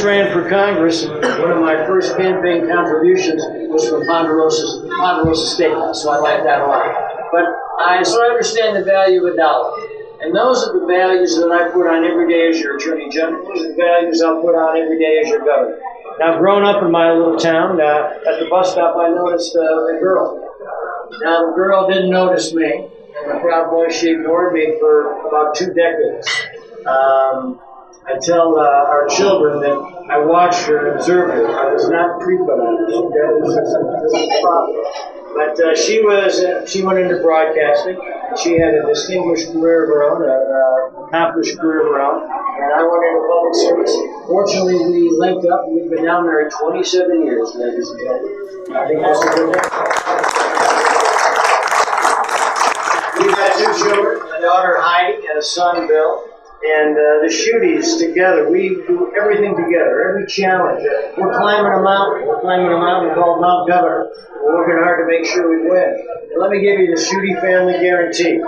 ran for Congress, and one of my first campaign contributions was from Ponderosa State House, so I like that a lot. But I understand the value of a dollar. And those are the values that I put on every day as your Attorney General. Those are the values I'll put on every day as your Governor. Now, growing up in my little town, at the bus stop, I noticed a girl. Now, the girl didn't notice me. I'm a proud boy, she ignored me for about 2 decades. I tell our children that I watched her and observed her. I was not creeped on her. This is a problem. But she went into broadcasting. She had a distinguished career of her own, an accomplished career of her own, and I went into public service. Fortunately, we linked up. We've been now married 27 years, ladies and gentlemen. I think that's a good thing. We've had 2 children, a daughter Heidi and a son Bill. And the Schuettes together, we do everything together, every challenge. We're climbing a mountain. We're climbing a mountain called Mount Governor. We're working hard to make sure we win. And let me give you the Schuette family guarantee.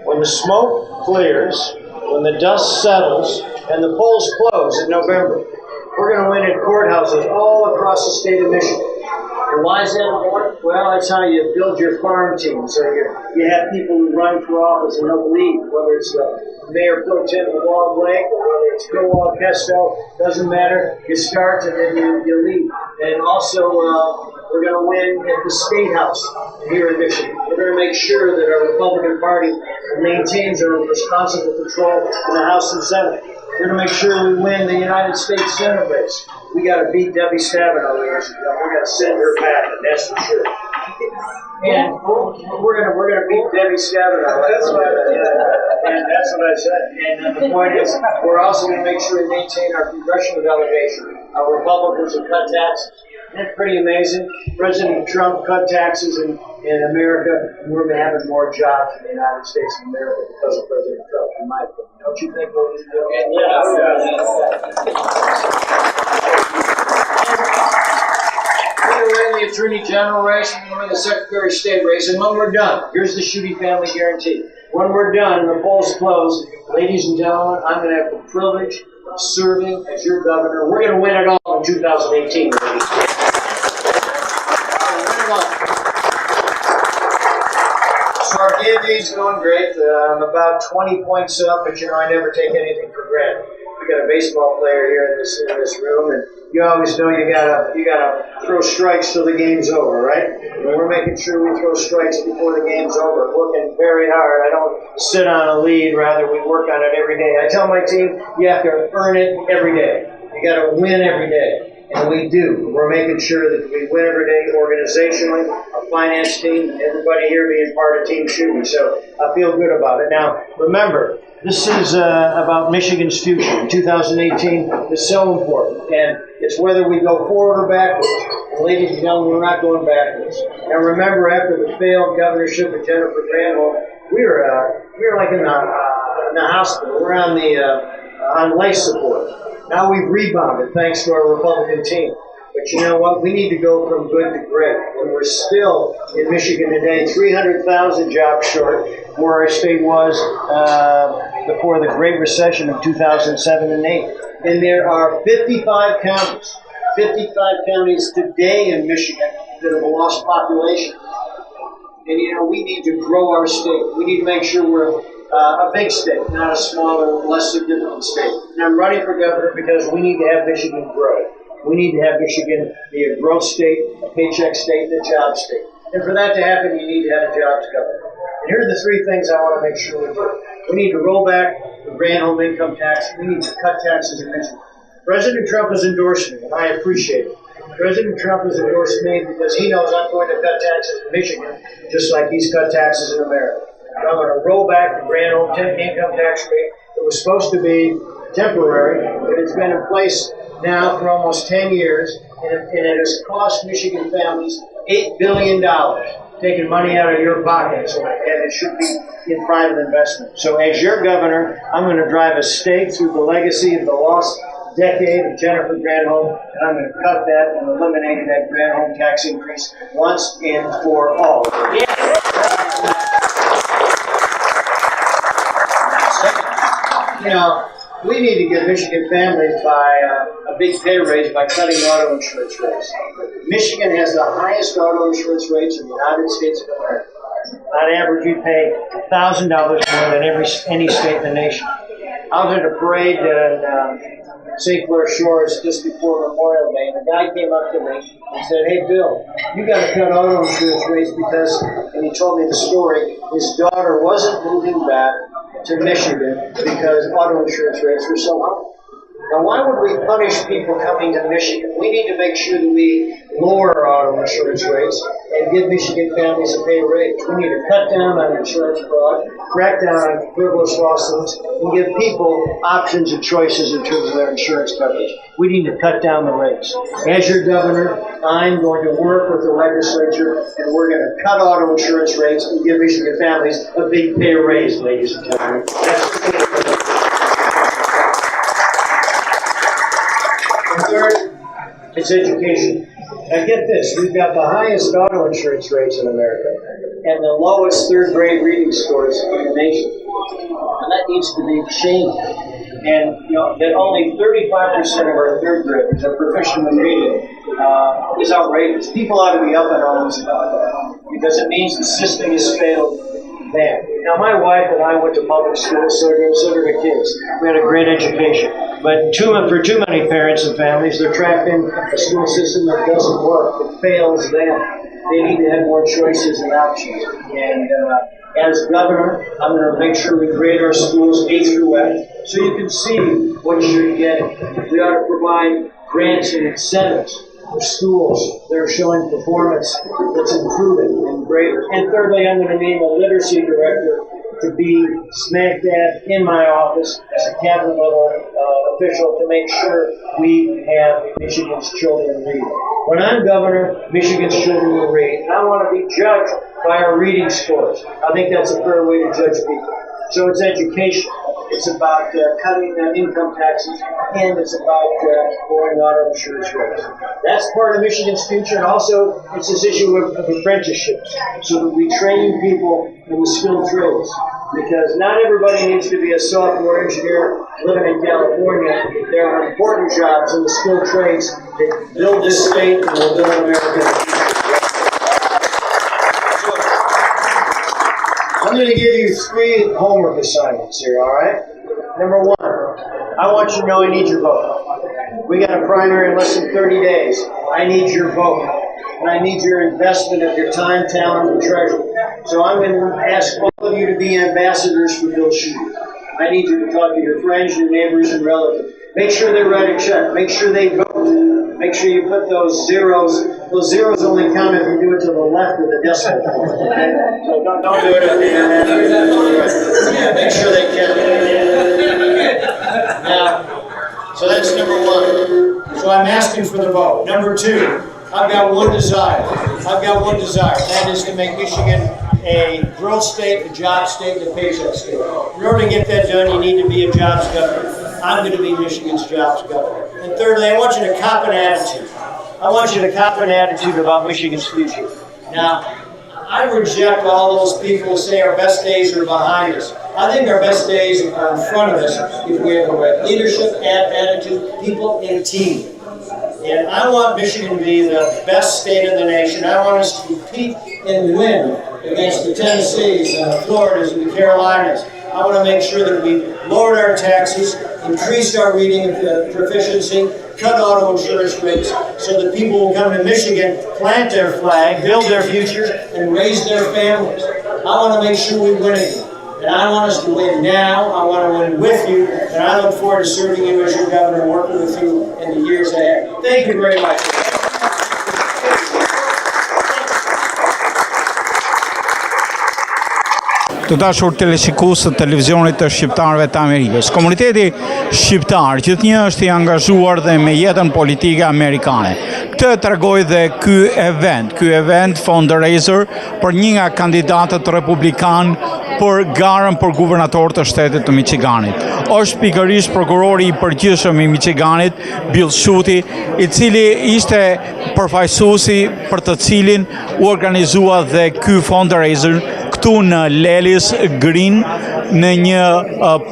When the smoke clears, when the dust settles, and the polls close in November, we're going to win at courthouses all across the state of Michigan. And why is that important? Well, that's how you build your farm team. So you have people who run for office and help lead, whether it's the Mayor Pro Tem of Walled Lake or whether it's Bill Kesto, doesn't matter. You start and then you lead. And also, we're going to win at the State House here in Michigan. We're going to make sure that our Republican Party maintains our responsible control in the House and Senate. We're going to make sure we win the United States Senate race. We got to beat Debbie Stabenow. We're going to send her back, and that's for sure. And we're gonna beat Debbie Stabenow. That's what I said. And the point is, we're also going to make sure we maintain our congressional delegation. Our Republicans have cut taxes. That's pretty amazing. President Trump cut taxes in America, and we're having more jobs in the United States of America because of President Trump, in my opinion. Don't you think, ladies and gentlemen? We're going to win the Attorney General race, we're going to win the Secretary of State race, and when we're done, here's the Schuette family guarantee. When we're done and the polls close, ladies and gentlemen, I'm going to have the privilege of serving as your governor. We're going to win it all in 2018. So our campaign's going great. I'm about 20 points up, but I never take anything for granted. We got a baseball player here in this room, and you always know you gotta throw strikes till the game's over, right? And we're making sure we throw strikes before the game's over. Working very hard. I don't sit on a lead, rather we work on it every day. I tell my team, you have to earn it every day. You gotta win every day. And we do. We're making sure that we win every day organizationally, our finance team, everybody here being part of Team Schuette. So I feel good about it. Now, remember, this is about Michigan's future. In 2018 is so important. And it's whether we go forward or backwards. And ladies and gentlemen, we're not going backwards. Now, remember, after the failed governorship of Jennifer Granholm, we were like in the hospital. We're on life support. Now we've rebounded thanks to our Republican team. But you know what? We need to go from good to great. And we're still, in Michigan today, 300,000 jobs short where our state was before the Great Recession of 2007 and 8. And there are 55 counties today in Michigan that have lost population. And we need to grow our state. We need to make sure we're a big state, not a smaller, less significant state. And I'm running for governor because we need to have Michigan grow. We need to have Michigan be a growth state, a paycheck state, and a job state. And for that to happen, you need to have a jobs governor. And here are the 3 things I want to make sure we do. We need to roll back the Granholm income tax. We need to cut taxes in Michigan. President Trump has endorsed me, and I appreciate it. President Trump has endorsed me because he knows I'm going to cut taxes in Michigan, just like he's cut taxes in America. I'm going to roll back the Granholm income tax rate. It was supposed to be temporary, but it's been in place now for almost 10 years, and it has cost Michigan families $8 billion, taking money out of your pocket, and it should be in private investment. So as your governor, I'm going to drive a stake through the legacy of the lost decade of Jennifer Granholm, and I'm going to cut that and eliminate that Granholm tax increase once and for all. We need to give Michigan families a big pay raise by cutting auto insurance rates. Michigan has the highest auto insurance rates in the United States of America. On average, we pay $1,000 more than any state in the nation. I was at a parade in St. Clair Shores just before Memorial Day, and a guy came up to me and said, "Hey, Bill, you got to cut auto insurance rates because," and he told me the story, his daughter wasn't moving back to Michigan because auto insurance rates were so high. Now, why would we punish people coming to Michigan? We need to make sure that we lower auto insurance rates and give Michigan families a pay raise. We need to cut down on insurance fraud, crack down on frivolous lawsuits, and give people options and choices in terms of their insurance coverage. We need to cut down the rates. As your governor, I'm going to work with the legislature, and we're going to cut auto insurance rates and give Michigan families a big pay raise, ladies and gentlemen. Third, it's education. Now get this, we've got the highest auto insurance rates in America and the lowest third grade reading scores in the nation. And that needs to be changed. And that only 35% of our third graders are proficient in reading is outrageous. People ought to be up in arms about that because it means the system has failed them. Now my wife and I went to public school, so did the kids. We had a great education. But for too many parents and families, they're trapped in a school system that doesn't work, that fails them. They need to have more choices and options. And as governor, I'm going to make sure we grade our schools A through F so you can see what you're getting. We ought to provide grants and incentives for schools that are showing performance that's improving and greater. And thirdly, I'm going to name a literacy director to be smack dab in my office as a cabinet level official to make sure we have Michigan's children read. When I'm governor, Michigan's children will read, and I want to be judged by our reading scores. I think that's a fair way to judge people. So it's education. It's about cutting income taxes, and it's about lowering auto insurance rates. That's part of Michigan's future, and also it's this issue of apprenticeships, so that we train people in the skilled trades. Because not everybody needs to be a software engineer living in California. There are important jobs in the skilled trades that build this state and will build America. I'm going to give you 3 homework assignments here, all right? Number 1, I want you to know I need your vote. We got a primary in less than 30 days. I need your vote. And I need your investment of your time, talent, and treasure. So I'm going to ask all of you to be ambassadors for Bill Schuette. I need you to talk to your friends, your neighbors, and relatives. Make sure they write a check. Make sure they vote. Make sure you put those zeros. Those zeros only count if you do it to the left of the decimal point. Okay? So don't do it at the end. Yeah, make sure they count. Now, so that's number 1. So I'm asking for the vote. Number 2, I've got one desire. That is to make Michigan a growth state, a job state, and a paycheck state. In order to get that done, you need to be a jobs governor. I'm going to be Michigan's jobs governor. And thirdly, I want you to cop an attitude. I want you to cop an attitude about Michigan's future. Now, I reject all those people who say our best days are behind us. I think our best days are in front of us if we have the right leadership, attitude, people, and team. And I want Michigan to be the best state in the nation. I want us to compete and win against the Tennessees and the Floridas and the Carolinas. I want to make sure that we lowered our taxes, increased our reading proficiency, cut auto insurance rates so that people will come to Michigan, plant their flag, build their future, and raise their families. I want to make sure we win again. And I want us to win now. I want to win with you. And I look forward to serving you as your governor and working with you in the years ahead. Thank you very much. Të dashur teleshikues të televizionit të shqiptarëve të Amerikës. Komuniteti shqiptar gjithnjë është I angazhuar dhe me jetën politike amerikane. Këtë tregoi dhe ky event fundraiser për një nga kandidatët republikan për garën për guvernator të shtetit të Miçiganit. Është pikërisht prokurori I përgjithshëm I Miçiganit, Bill Schuette, I cili ishte përfaqësuesi për të cilin u organizua dhe ky fundraiser këtu në Lelis Green në një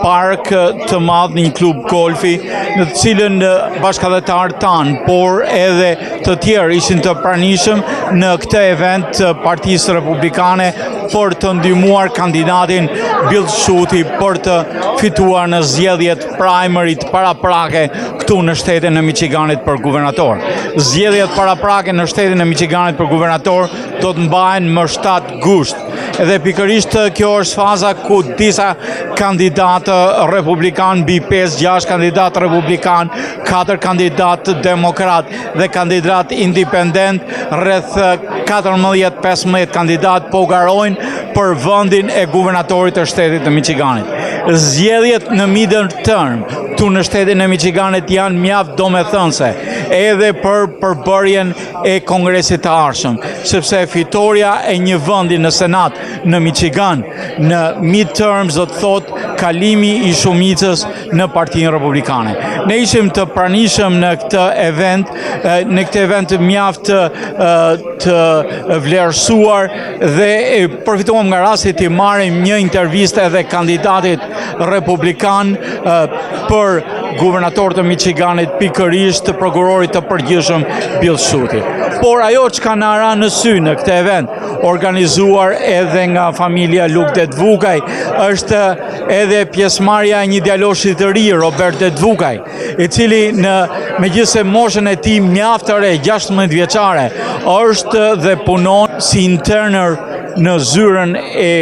park të madh, një klub golfi, në të cilën bashkëdhetarët tanë, por edhe të tjerë ishin të pranishëm në këtë event të Partisë Republikane për të ndihmuar kandidatin Schuette për të fituar në zgjedhjet primary paraprake këtu në shtetin e Miçiganit për guvernator. Zgjedhjet paraprake në shtetin e Miçiganit për guvernator do të mbahen më 7 gusht. Edhe pikërisht kjo është faza ku disa kandidatë republikan, mbi 5-6 kandidatë republikan, 4 kandidatë demokrat dhe kandidat independent, rreth 14-15 kandidatë po garojnë për vendin e guvernatorit të shtetit të Miçiganit. Zgjedhjet në midterm term këtu në shtetin e Miçiganit janë mjaft domethënëse edhe për përbërjen e kongresit të ardhshëm, sepse fitoria e një vendi në Senat në Miçigan në midterms do të thot kalimi i shumicës në Partinë Republikane. Ne ishim të pranishëm në këtë event mjaft të vlerësuar dhe përfituam nga rasti të marrim një intervistë edhe kandidatit republikan për guvernator të Miçiganit, pikërisht prokurorit të përgjithshëm Schuette. Por ajo çka na ra në sy në këtë event, organizuar edhe nga familja Luk Detvukaj, është edhe pjesëmarrja e një djaloshi të ri, Robert Detvukaj, i cili megjithëse moshën e tij mjaft të re, 16 vjeçare, është dhe punon si interner në zyrën e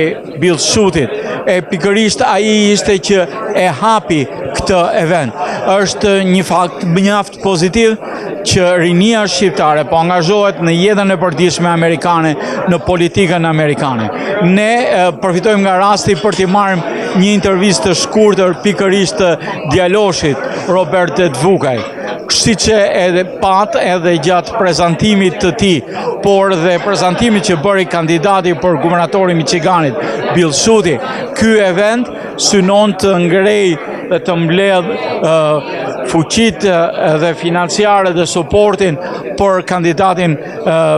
Schuettit. E pikërisht ai ishte që e hapi këtë event. Është një fakt mjaft pozitiv që rinia shqiptare po angazhohet në jetën e përditshme amerikane, në politikën amerikane. Ne përfitojmë nga rasti për t'i marrim një intervistë të shkurtër pikërisht të djaloshit Robert Detvukaj. Siç edhe pat edhe gjatë prezantimit të tij, por dhe prezantimit që bëri kandidati për guvernatorin e Miçiganit, Schuette, ky event synon të ngrej dhe të mbledh fuqitë dhe financiare dhe suportin për kandidatin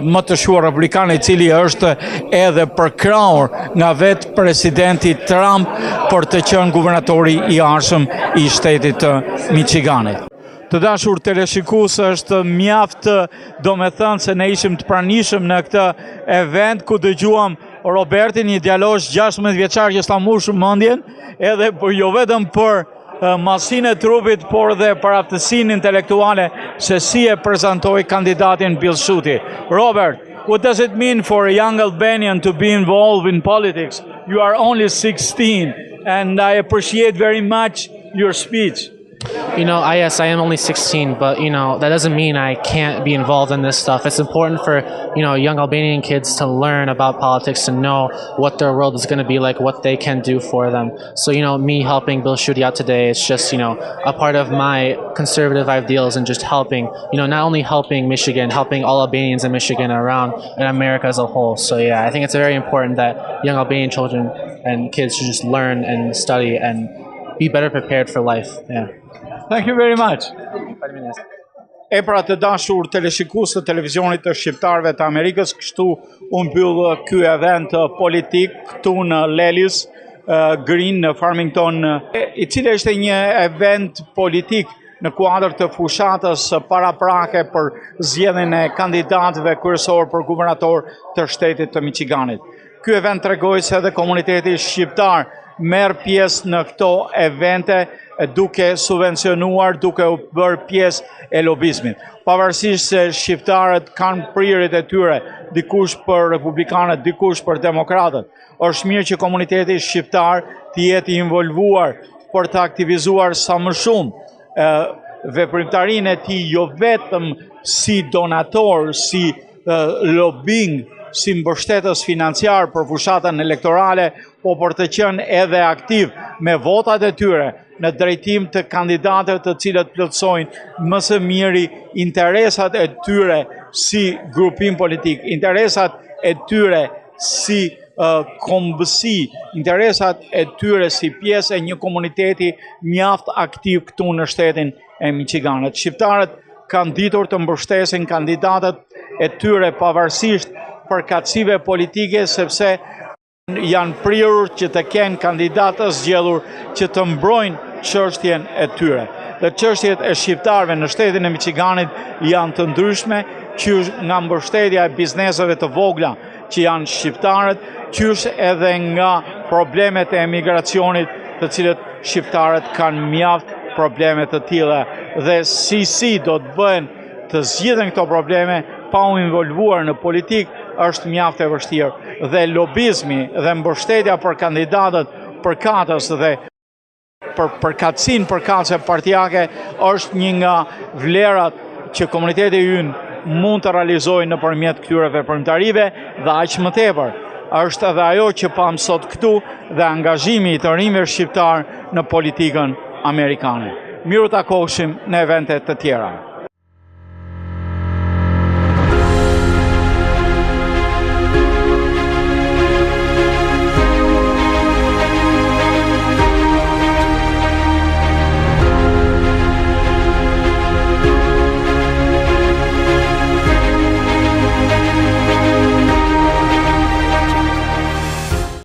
më të shuar republikan, i cili është edhe përkrahur nga vetë presidenti Trump për të qenë guvernatori i ardhshëm i shtetit të Miçiganit. Të dashur teleshikues, është mjaft domethënë se ne ishim të pranishëm në këtë event ku dëgjuam Robertin, një djalosh 16 vjeçar që sta mbushur mendjen, edhe jo vetëm për masinë e trupit, por dhe për aftësinë intelektuale se si e prezantoi kandidatin Schuette. Robert, what does it mean for a young Albanian to be involved in politics? You are only 16 and I appreciate very much your speech. Yes, I am only 16, but, that doesn't mean I can't be involved in this stuff. It's important for, young Albanian kids to learn about politics, to know what their world is going to be like, what they can do for them. So, me helping Schuette out today is just, a part of my conservative ideals and just helping, not only helping Michigan, helping all Albanians in Michigan around and America as a whole. So, yeah, I think it's very important that young Albanian children and kids should just learn and study and be better prepared for life. Yeah. Thank you very much. E pra të dashur teleshikues të televizionit të shqiptarëve të Amerikës, kështu u mbyll ky event politik këtu në Lelius Green në Farmington, i cili është një event politik në kuadër të fushatës paraprake për zgjedhjen e kandidatëve kryesor për guvernator të shtetit të Miçiganit. Ky event tregoi se edhe komuniteti shqiptar merr pjesë në këto evente duke subvencionuar, duke u bërë pjesë e lobizmit. Pavarësisht se shqiptarët kanë prirjet e tyre, dikush për republikanët, dikush për demokratët, është mirë që komuniteti shqiptar të jetë i involvuar për të aktivizuar sa më shumë veprimtarinë e tij, jo vetëm si donator, si lobbying, si mbështetës financiar për fushatën elektorale, po për të qenë edhe aktiv me votat e tyre në drejtim të kandidatëve të cilët plotësojnë më së miri interesat e tyre si grupim politik, interesat e tyre si kombësi, interesat e tyre si pjesë e një komuniteti mjaft aktiv këtu në shtetin e Miçiganit. Shqiptarët kanë ditur të mbështesin kandidatët e tyre pavarësisht përkatësive politike, sepse Janë prirur që të kenë kandidatë zgjedhur që të mbrojnë çështjen e tyre. Dhe çështjet e shqiptarëve në shtetin e Miçiganit janë të ndryshme, qysh nga mbështetja e bizneseve të vogla që janë shqiptarët, qysh edhe nga problemet e emigracionit të cilët shqiptarët kanë mjaft probleme të tilla dhe si do të bëhen të zgjidhen këto probleme pa u involvuar në politikë është mjaft e vështirë dhe lobizmi dhe mbështetja për kandidatët përkatës dhe për përkatësinë përkatëse partijake është një nga vlerat që komuniteti ynë mund të realizojë nëpërmjet këtyre veprimtarive dhe aq më tepër është edhe ajo që pam sot këtu dhe angazhimi i të rinjve shqiptar në politikën amerikane. Miru takoheshim në evente të tjera.